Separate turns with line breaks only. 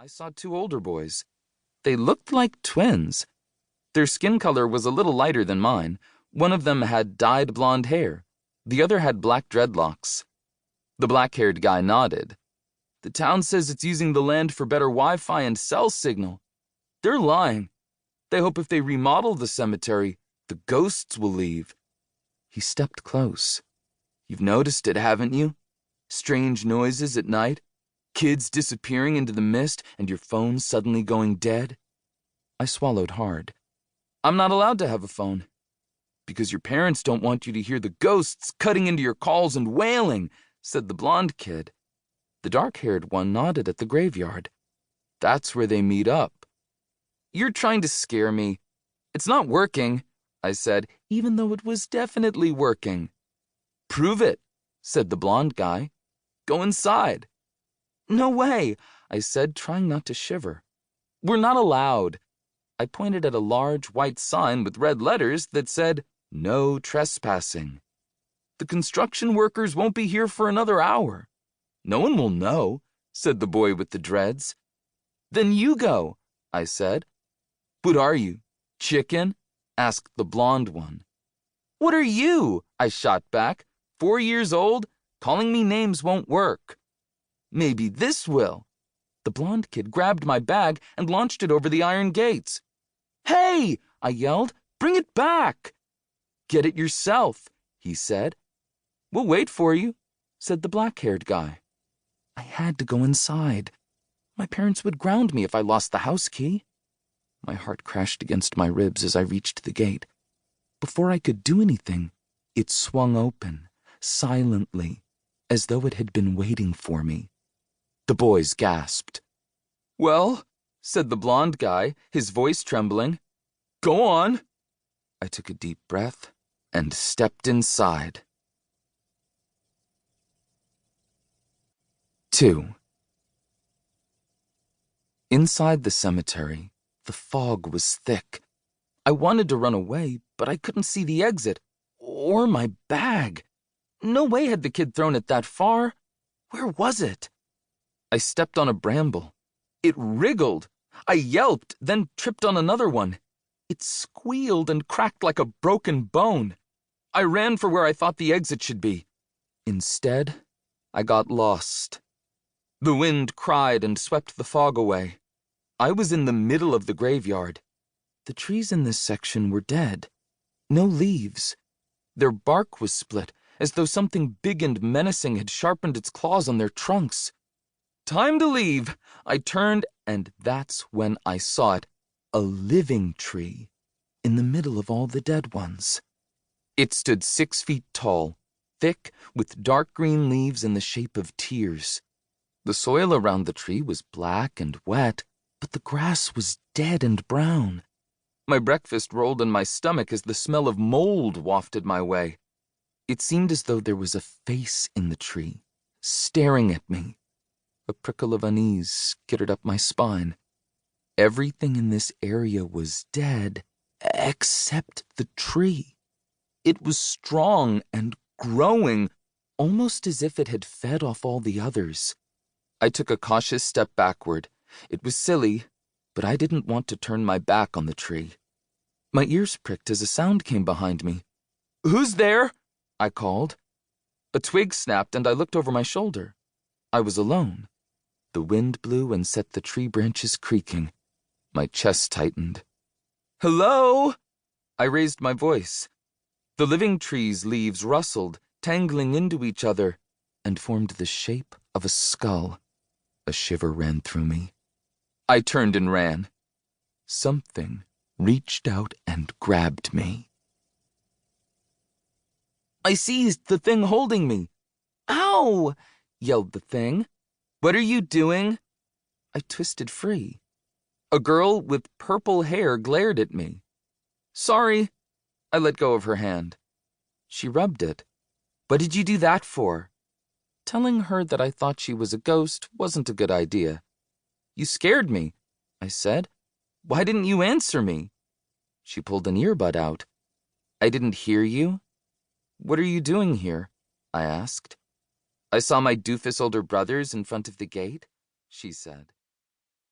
I saw two older boys. They looked like twins. Their skin color was a little lighter than mine. One of them had dyed blonde hair. The other had black dreadlocks. The black-haired guy nodded. The town says it's using the land for better Wi-Fi and cell signal. They're lying. They hope if they remodel the cemetery, the ghosts will leave. He stepped close. You've noticed it, haven't you? Strange noises at night, kids disappearing into the mist, and your phone suddenly going dead. I swallowed hard. I'm not allowed to have a phone. Because your parents don't want you to hear the ghosts cutting into your calls and wailing, said the blonde kid. The dark-haired one nodded at the graveyard. That's where they meet up. You're trying to scare me. It's not working, I said, even though it was definitely working. Prove it, said the blonde guy. Go inside. No way, I said, trying not to shiver. We're not allowed. I pointed at a large white sign with red letters that said, "No trespassing." The construction workers won't be here for another hour. No one will know, said the boy with the dreads. Then you go, I said. What are you, chicken? Asked the blonde one. What are you? I shot back. 4 years old? Calling me names won't work. Maybe this will. The blonde kid grabbed my bag and launched it over the iron gates. Hey, I yelled, bring it back. Get it yourself, he said. We'll wait for you, said the black-haired guy. I had to go inside. My parents would ground me if I lost the house key. My heart crashed against my ribs as I reached the gate. Before I could do anything, it swung open, silently, as though it had been waiting for me. The boys gasped. Well, said the blonde guy, his voice trembling. Go on. I took a deep breath and stepped inside. 2. Inside the cemetery, the fog was thick. I wanted to run away, but I couldn't see the exit, or my bag. No way had the kid thrown it that far. Where was it? I stepped on a bramble. It wriggled. I yelped, then tripped on another one. It squealed and cracked like a broken bone. I ran for where I thought the exit should be. Instead, I got lost. The wind cried and swept the fog away. I was in the middle of the graveyard. The trees in this section were dead. No leaves. Their bark was split, as though something big and menacing had sharpened its claws on their trunks. Time to leave. I turned, and that's when I saw it. A living tree, in the middle of all the dead ones. It stood 6 feet tall, thick, with dark green leaves in the shape of tears. The soil around the tree was black and wet, but the grass was dead and brown. My breakfast rolled in my stomach as the smell of mold wafted my way. It seemed as though there was a face in the tree, staring at me. A prickle of unease skittered up my spine. Everything in this area was dead, except the tree. It was strong and growing, almost as if it had fed off all the others. I took a cautious step backward. It was silly, but I didn't want to turn my back on the tree. My ears pricked as a sound came behind me. Who's there? I called. A twig snapped and I looked over my shoulder. I was alone. The wind blew and set the tree branches creaking. My chest tightened. Hello? I raised my voice. The living tree's leaves rustled, tangling into each other, and formed the shape of a skull. A shiver ran through me. I turned and ran. Something reached out and grabbed me. I seized the thing holding me. Ow! Yelled the thing. What are you doing? I twisted free. A girl with purple hair glared at me. Sorry. I let go of her hand. She rubbed it. What did you do that for? Telling her that I thought she was a ghost wasn't a good idea. You scared me, I said. Why didn't you answer me? She pulled an earbud out. I didn't hear you. What are you doing here? I asked. I saw my doofus older brothers in front of the gate, she said.